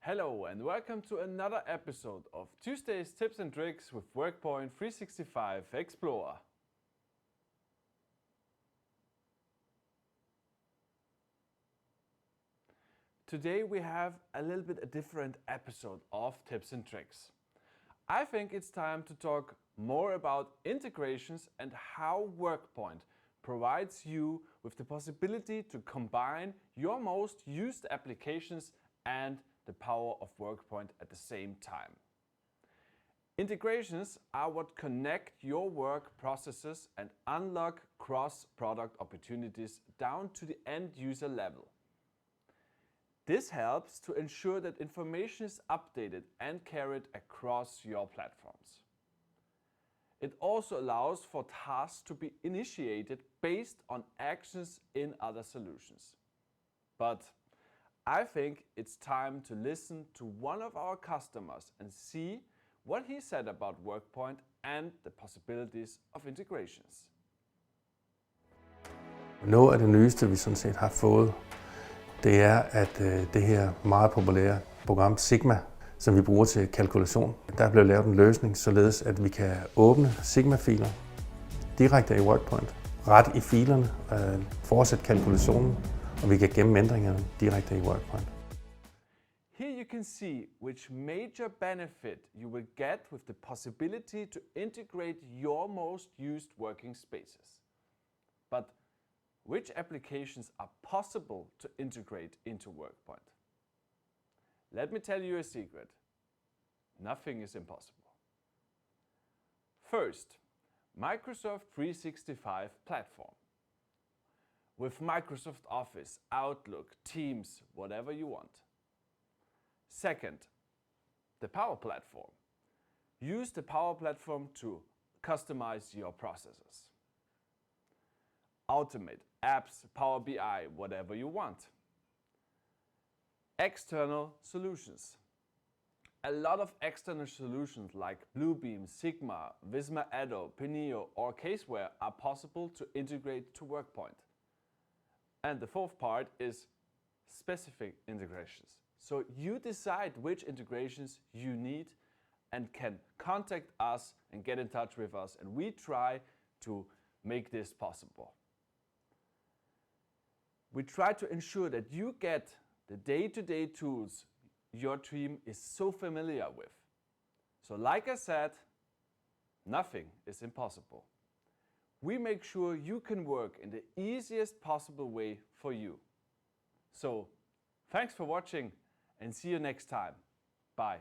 Hello and welcome to another episode of Tuesday's Tips and Tricks with WorkPoint 365 Explorer. Today we have a little bit a different episode of Tips and Tricks. I think it's time to talk more about integrations and how WorkPoint provides you with the possibility to combine your most used applications and the power of WorkPoint at the same time. Integrations are what connect your work processes and unlock cross-product opportunities down to the end user level. This helps to ensure that information is updated and carried across your platforms. It also allows for tasks to be initiated based on actions in other solutions. But I think it's time to listen to one of our customers and see what he said about WorkPoint and the possibilities of integrations. Noget af det nyeste, vi sådan set har fået, det er, at det her meget populære program Sigma, som vi bruger til kalkulation, der er blevet lavet en løsning, således at vi kan åbne Sigma-filer direkte i WorkPoint, ret i filerne, fortsætte kalkulationen, og vi kan gemme ændringerne direkte i WorkPoint. Here you can see which major benefit you will get with the possibility to integrate your most used working spaces. But which applications are possible to integrate into WorkPoint? Let me tell you a secret. Nothing is impossible. First, Microsoft 365 platform. With Microsoft Office, Outlook, Teams, whatever you want. Second, the Power Platform. Use the Power Platform to customize your processes. Automate apps, Power BI, whatever you want. External solutions. A lot of external solutions like Bluebeam, Sigma, Visma Addo, Peneo or Caseware are possible to integrate to WorkPoint. And the fourth part is specific integrations. So you decide which integrations you need and can contact us and get in touch with us, and we try to make this possible. We try to ensure that you get the day-to-day tools your team is so familiar with. So like I said, nothing is impossible. We make sure you can work in the easiest possible way for you. So thanks for watching and see you next time. Bye.